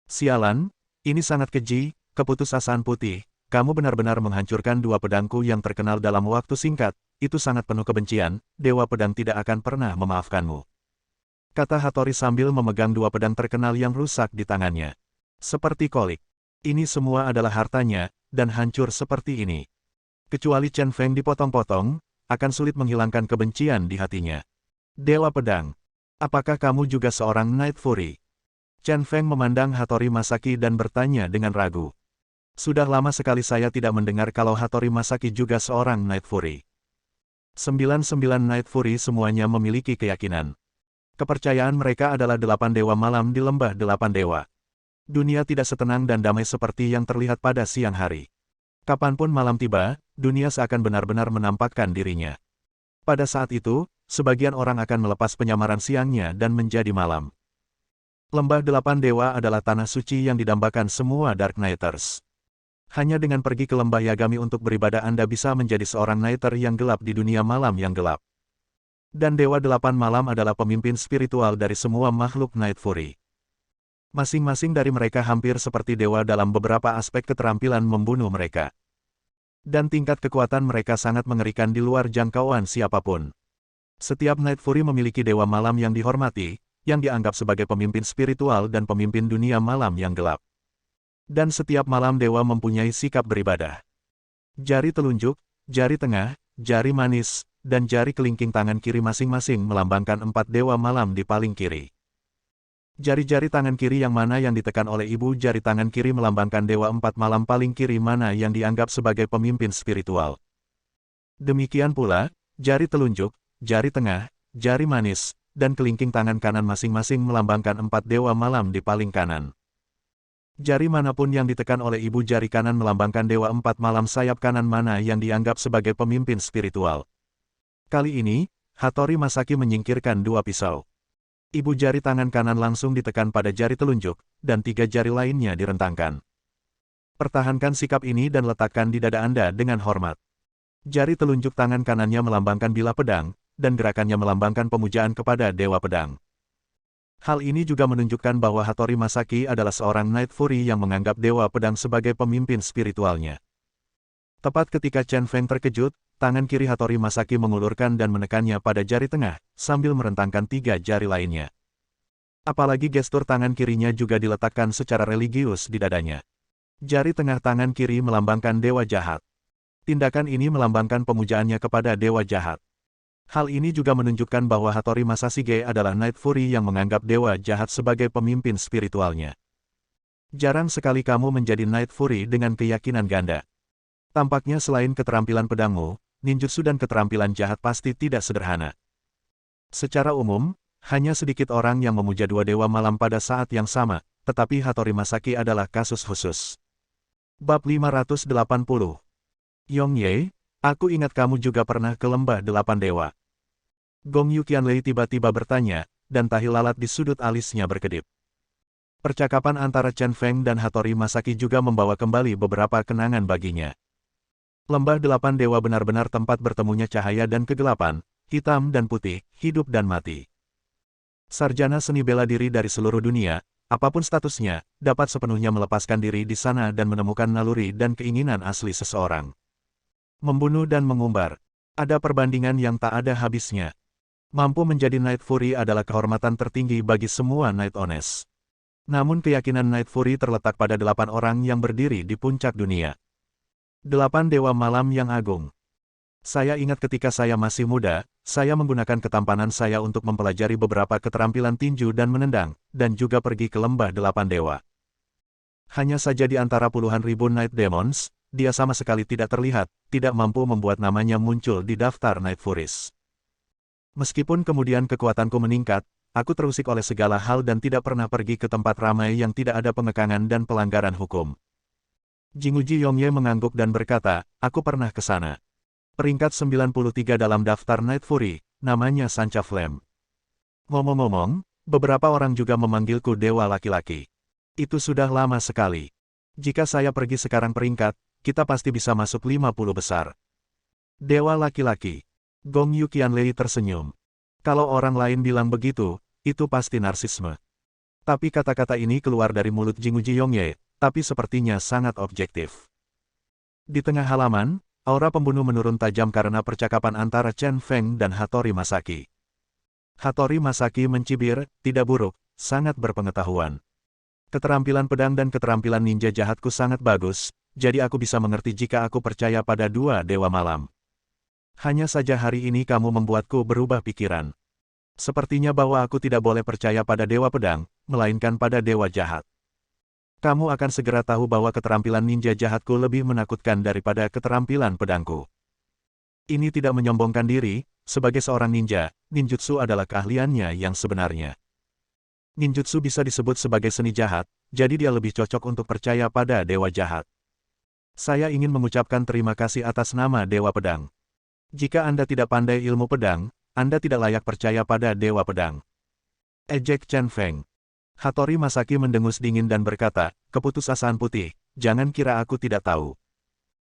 Sialan, ini sangat keji, keputusasaan putih. Kamu benar-benar menghancurkan dua pedangku yang terkenal dalam waktu singkat, itu sangat penuh kebencian, Dewa Pedang tidak akan pernah memaafkanmu. Kata Hattori sambil memegang dua pedang terkenal yang rusak di tangannya. Seperti kolik. Ini semua adalah hartanya, dan hancur seperti ini. Kecuali Chen Feng dipotong-potong, akan sulit menghilangkan kebencian di hatinya. Dewa Pedang. Apakah kamu juga seorang Night Fury? Chen Feng memandang Hattori Masaki dan bertanya dengan ragu. Sudah lama sekali saya tidak mendengar kalau Hattori Masaki juga seorang Night Fury. 99 Night Fury semuanya memiliki keyakinan. Kepercayaan mereka adalah 8 dewa malam di lembah 8 dewa. Dunia tidak setenang dan damai seperti yang terlihat pada siang hari. Kapanpun malam tiba, dunia seakan benar-benar menampakkan dirinya. Pada saat itu, sebagian orang akan melepas penyamaran siangnya dan menjadi malam. Lembah 8 dewa adalah tanah suci yang didambakan semua Dark Knighters. Hanya dengan pergi ke lembah Yagami untuk beribadah Anda bisa menjadi seorang Knighter yang gelap di dunia malam yang gelap. Dan Dewa 8 Malam adalah pemimpin spiritual dari semua makhluk Night Fury. Masing-masing dari mereka hampir seperti dewa dalam beberapa aspek keterampilan membunuh mereka. Dan tingkat kekuatan mereka sangat mengerikan di luar jangkauan siapapun. Setiap Night Fury memiliki dewa malam yang dihormati, yang dianggap sebagai pemimpin spiritual dan pemimpin dunia malam yang gelap. Dan setiap malam dewa mempunyai sikap beribadah. Jari telunjuk, jari tengah, jari manis, dan jari kelingking tangan kiri masing-masing melambangkan 4 dewa malam di paling kiri. Jari-jari tangan kiri yang mana yang ditekan oleh ibu jari tangan kiri melambangkan dewa 4 malam paling kiri mana yang dianggap sebagai pemimpin spiritual. Demikian pula, jari telunjuk, jari tengah, jari manis, dan kelingking tangan kanan masing-masing melambangkan 4 dewa malam di paling kanan. Jari manapun yang ditekan oleh ibu jari kanan melambangkan dewa 4 malam sayap kanan mana yang dianggap sebagai pemimpin spiritual. Kali ini, Hattori Masaki menyingkirkan 2 pisau. Ibu jari tangan kanan langsung ditekan pada jari telunjuk, dan 3 jari lainnya direntangkan. Pertahankan sikap ini dan letakkan di dada Anda dengan hormat. Jari telunjuk tangan kanannya melambangkan bilah pedang, dan gerakannya melambangkan pemujaan kepada Dewa Pedang. Hal ini juga menunjukkan bahwa Hattori Masaki adalah seorang Night Fury yang menganggap Dewa Pedang sebagai pemimpin spiritualnya. Tepat ketika Chen Feng terkejut, tangan kiri Hattori Masaki mengulurkan dan menekannya pada jari tengah, sambil merentangkan 3 jari lainnya. Apalagi gestur tangan kirinya juga diletakkan secara religius di dadanya. Jari tengah tangan kiri melambangkan dewa jahat. Tindakan ini melambangkan pemujaannya kepada dewa jahat. Hal ini juga menunjukkan bahwa Hattori Masashige adalah Night Fury yang menganggap dewa jahat sebagai pemimpin spiritualnya. Jarang sekali kamu menjadi Night Fury dengan keyakinan ganda. Tampaknya selain keterampilan pedangmu, ninjutsu dan keterampilan jahat pasti tidak sederhana. Secara umum, hanya sedikit orang yang memuja dua dewa malam pada saat yang sama, tetapi Hattori Masaki adalah kasus khusus. Bab 580. Yongye, aku ingat kamu juga pernah ke lembah 8 dewa. Gong Yu Qianlei tiba-tiba bertanya, dan tahi lalat di sudut alisnya berkedip. Percakapan antara Chen Feng dan Hattori Masaki juga membawa kembali beberapa kenangan baginya. Lembah 8 dewa benar-benar tempat bertemunya cahaya dan kegelapan, hitam dan putih, hidup dan mati. Sarjana seni bela diri dari seluruh dunia, apapun statusnya, dapat sepenuhnya melepaskan diri di sana dan menemukan naluri dan keinginan asli seseorang. Membunuh dan mengumbar. Ada perbandingan yang tak ada habisnya. Mampu menjadi Night Fury adalah kehormatan tertinggi bagi semua Night Honest. Namun keyakinan Night Fury terletak pada 8 orang yang berdiri di puncak dunia. 8 dewa malam yang agung. Saya ingat ketika saya masih muda, saya menggunakan ketampanan saya untuk mempelajari beberapa keterampilan tinju dan menendang, dan juga pergi ke lembah 8 dewa. Hanya saja di antara puluhan ribu Night Demons, dia sama sekali tidak terlihat, tidak mampu membuat namanya muncul di daftar Night Furies. Meskipun kemudian kekuatanku meningkat, aku terusik oleh segala hal dan tidak pernah pergi ke tempat ramai yang tidak ada pengekangan dan pelanggaran hukum. Jinguji Yongye mengangguk dan berkata, aku pernah ke sana. Peringkat 93 dalam daftar Night Fury, namanya Sancha Flame. Ngomong-ngomong, beberapa orang juga memanggilku dewa laki-laki. Itu sudah lama sekali. Jika saya pergi sekarang peringkat, kita pasti bisa masuk 50 besar. Dewa laki-laki. Gong Yu Qianlei tersenyum. Kalau orang lain bilang begitu, itu pasti narsisme. Tapi kata-kata ini keluar dari mulut Jinguji Yongye, tapi sepertinya sangat objektif. Di tengah halaman, aura pembunuh menurun tajam karena percakapan antara Chen Feng dan Hattori Masaki. Hattori Masaki mencibir, tidak buruk, sangat berpengetahuan. Keterampilan pedang dan keterampilan ninja jahatku sangat bagus, jadi aku bisa mengerti jika aku percaya pada dua dewa malam. Hanya saja hari ini kamu membuatku berubah pikiran. Sepertinya bahwa aku tidak boleh percaya pada dewa pedang, melainkan pada dewa jahat. Kamu akan segera tahu bahwa keterampilan ninja jahatku lebih menakutkan daripada keterampilan pedangku. Ini tidak menyombongkan diri, sebagai seorang ninja, ninjutsu adalah keahliannya yang sebenarnya. Ninjutsu bisa disebut sebagai seni jahat, jadi dia lebih cocok untuk percaya pada dewa jahat. Saya ingin mengucapkan terima kasih atas nama dewa pedang. Jika Anda tidak pandai ilmu pedang, Anda tidak layak percaya pada dewa pedang. Ejek Chen Feng. Hattori Masaki mendengus dingin dan berkata, keputusasaan putih, jangan kira aku tidak tahu.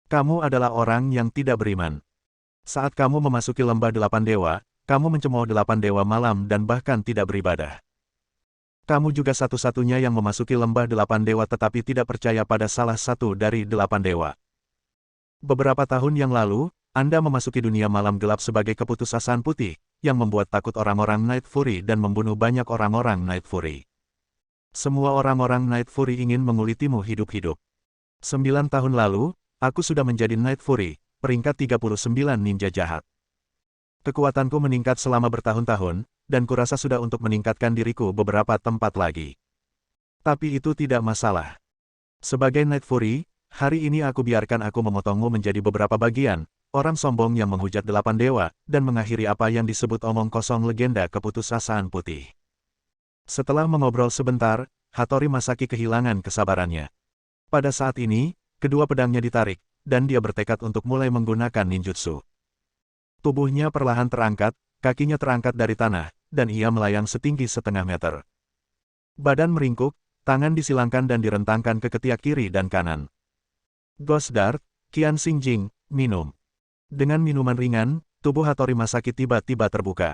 Kamu adalah orang yang tidak beriman. Saat kamu memasuki lembah 8 dewa, kamu mencemooh 8 dewa malam dan bahkan tidak beribadah. Kamu juga satu-satunya yang memasuki lembah 8 dewa tetapi tidak percaya pada salah satu dari 8 dewa. Beberapa tahun yang lalu, Anda memasuki dunia malam gelap sebagai keputusasaan putih, yang membuat takut orang-orang Night Fury dan membunuh banyak orang-orang Night Fury. Semua orang-orang Night Fury ingin mengulitimu hidup-hidup. 9 tahun lalu, aku sudah menjadi Night Fury, peringkat 39 ninja jahat. Kekuatanku meningkat selama bertahun-tahun, dan kurasa sudah untuk meningkatkan diriku beberapa tempat lagi. Tapi itu tidak masalah. Sebagai Night Fury, hari ini aku biarkan aku memotongmu menjadi beberapa bagian, orang sombong yang menghujat 8 dewa, dan mengakhiri apa yang disebut omong kosong legenda keputusasaan putih. Setelah mengobrol sebentar, Hattori Masaki kehilangan kesabarannya. Pada saat ini, kedua pedangnya ditarik, dan dia bertekad untuk mulai menggunakan ninjutsu. Tubuhnya perlahan terangkat, kakinya terangkat dari tanah, dan ia melayang setinggi setengah meter. Badan meringkuk, tangan disilangkan dan direntangkan ke ketiak kiri dan kanan. Ghost Dart, Qian Xingjing, minum. Dengan minuman ringan, tubuh Hattori Masaki tiba-tiba terbuka.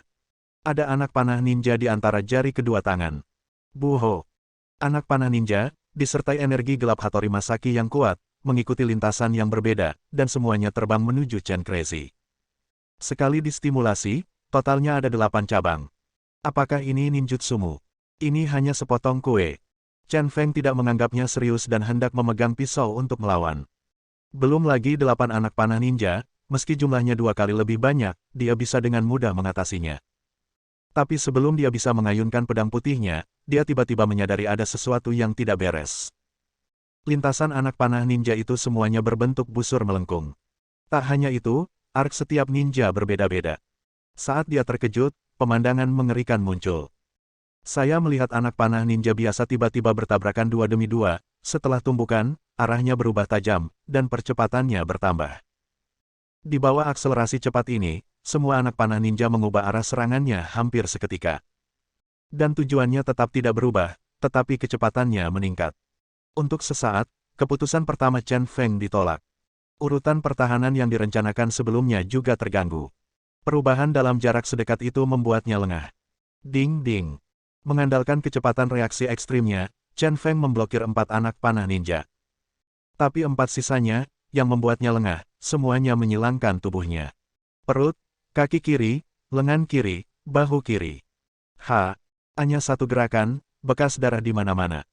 Ada anak panah ninja di antara jari kedua tangan. Buho. Anak panah ninja, disertai energi gelap Hattori Masaki yang kuat, mengikuti lintasan yang berbeda, dan semuanya terbang menuju Chen Crazy. Sekali distimulasi, totalnya ada 8 cabang. Apakah ini ninjutsumu? Ini hanya sepotong kue. Chen Feng tidak menganggapnya serius dan hendak memegang pisau untuk melawan. Belum lagi 8 anak panah ninja, meski jumlahnya 2 kali lebih banyak, dia bisa dengan mudah mengatasinya. Tapi sebelum dia bisa mengayunkan pedang putihnya, dia tiba-tiba menyadari ada sesuatu yang tidak beres. Lintasan anak panah ninja itu semuanya berbentuk busur melengkung. Tak hanya itu, arc setiap ninja berbeda-beda. Saat dia terkejut, pemandangan mengerikan muncul. Saya melihat anak panah ninja biasa tiba-tiba bertabrakan 2 demi 2, setelah tumbukan, arahnya berubah tajam, dan percepatannya bertambah. Di bawah akselerasi cepat ini, semua anak panah ninja mengubah arah serangannya hampir seketika. Dan tujuannya tetap tidak berubah, tetapi kecepatannya meningkat. Untuk sesaat, keputusan pertama Chen Feng ditolak. Urutan pertahanan yang direncanakan sebelumnya juga terganggu. Perubahan dalam jarak sedekat itu membuatnya lengah. Ding-ding. Mengandalkan kecepatan reaksi ekstrimnya, Chen Feng memblokir 4 anak panah ninja. Tapi 4 sisanya, yang membuatnya lengah, semuanya menyilangkan tubuhnya. Perut, kaki kiri, lengan kiri, bahu kiri. Hanya satu gerakan, bekas darah di mana-mana.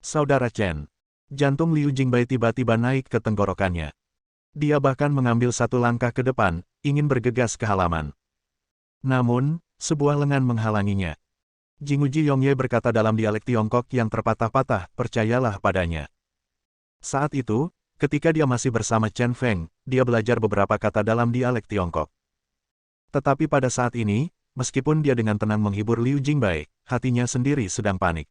Saudara Chen. Jantung Liu Jingbai tiba-tiba naik ke tenggorokannya. Dia bahkan mengambil satu langkah ke depan, ingin bergegas ke halaman. Namun, sebuah lengan menghalanginya. Jinguji Yongye berkata dalam dialek Tiongkok yang terpatah-patah, percayalah padanya. Saat itu, ketika dia masih bersama Chen Feng, dia belajar beberapa kata dalam dialek Tiongkok. Tetapi pada saat ini, meskipun dia dengan tenang menghibur Liu Jingbai, hatinya sendiri sedang panik.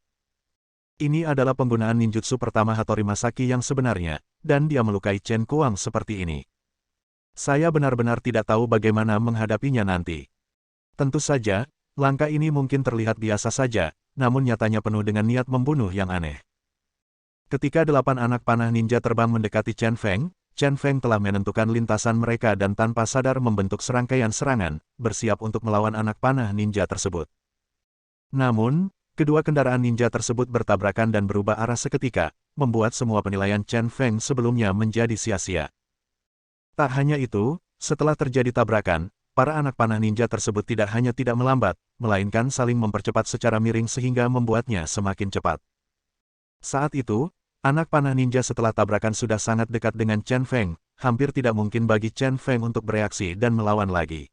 Ini adalah penggunaan ninjutsu pertama Hattori Masaki yang sebenarnya, dan dia melukai Chen Kuang seperti ini. Saya benar-benar tidak tahu bagaimana menghadapinya nanti. Tentu saja, langkah ini mungkin terlihat biasa saja, namun nyatanya penuh dengan niat membunuh yang aneh. Ketika 8 anak panah ninja terbang mendekati Chen Feng telah menentukan lintasan mereka dan tanpa sadar membentuk serangkaian serangan, bersiap untuk melawan anak panah ninja tersebut. Namun, kedua kendaraan ninja tersebut bertabrakan dan berubah arah seketika, membuat semua penilaian Chen Feng sebelumnya menjadi sia-sia. Tak hanya itu, setelah terjadi tabrakan, para anak panah ninja tersebut tidak hanya tidak melambat, melainkan saling mempercepat secara miring sehingga membuatnya semakin cepat. Saat itu, anak panah ninja setelah tabrakan sudah sangat dekat dengan Chen Feng, hampir tidak mungkin bagi Chen Feng untuk bereaksi dan melawan lagi.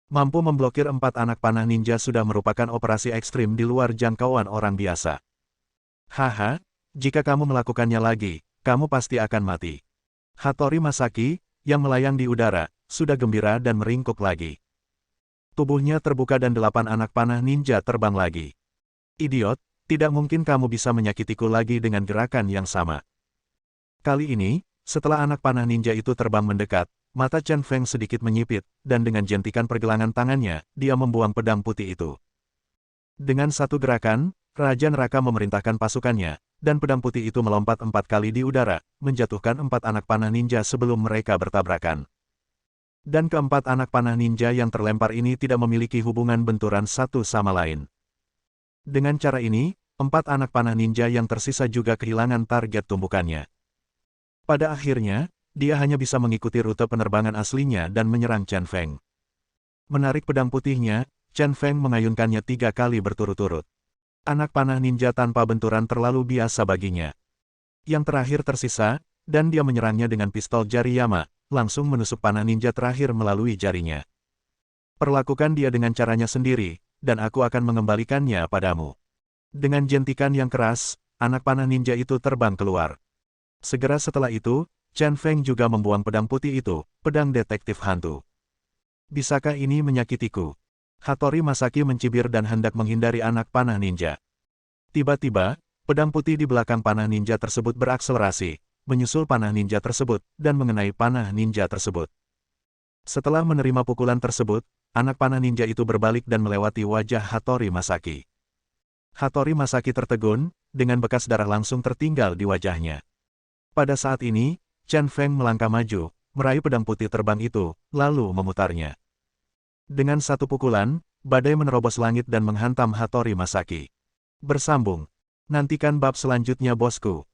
Mampu memblokir 4 anak panah ninja sudah merupakan operasi ekstrim di luar jangkauan orang biasa. Jika kamu melakukannya lagi, kamu pasti akan mati. Hattori Masaki, yang melayang di udara, sudah gembira dan meringkuk lagi. Tubuhnya terbuka dan 8 anak panah ninja terbang lagi. Idiot! Tidak mungkin kamu bisa menyakitiku lagi dengan gerakan yang sama. Kali ini, setelah anak panah ninja itu terbang mendekat, mata Chen Feng sedikit menyipit, dan dengan jentikan pergelangan tangannya, dia membuang pedang putih itu. Dengan satu gerakan, Raja Neraka memerintahkan pasukannya, dan pedang putih itu melompat 4 kali di udara, menjatuhkan 4 anak panah ninja sebelum mereka bertabrakan. Dan keempat anak panah ninja yang terlempar ini tidak memiliki hubungan benturan satu sama lain. Dengan cara ini, 4 anak panah ninja yang tersisa juga kehilangan target tumbukannya. Pada akhirnya, dia hanya bisa mengikuti rute penerbangan aslinya dan menyerang Chen Feng. Menarik pedang putihnya, Chen Feng mengayunkannya 3 kali berturut-turut. Anak panah ninja tanpa benturan terlalu biasa baginya. Yang terakhir tersisa, dan dia menyerangnya dengan pistol jari Yama, langsung menusuk panah ninja terakhir melalui jarinya. Perlakukan dia dengan caranya sendiri, dan aku akan mengembalikannya padamu. Dengan jentikan yang keras, anak panah ninja itu terbang keluar. Segera setelah itu, Chen Feng juga membuang pedang putih itu, pedang detektif hantu. Bisakah ini menyakitiku? Hattori Masaki mencibir dan hendak menghindari anak panah ninja. Tiba-tiba, pedang putih di belakang panah ninja tersebut berakselerasi, menyusul panah ninja tersebut, dan mengenai panah ninja tersebut. Setelah menerima pukulan tersebut, anak panah ninja itu berbalik dan melewati wajah Hattori Masaki. Hattori Masaki tertegun, dengan bekas darah langsung tertinggal di wajahnya. Pada saat ini, Chen Feng melangkah maju, meraih pedang putih terbang itu, lalu memutarnya. Dengan satu pukulan, badai menerobos langit dan menghantam Hattori Masaki. Bersambung. Nantikan bab selanjutnya bosku.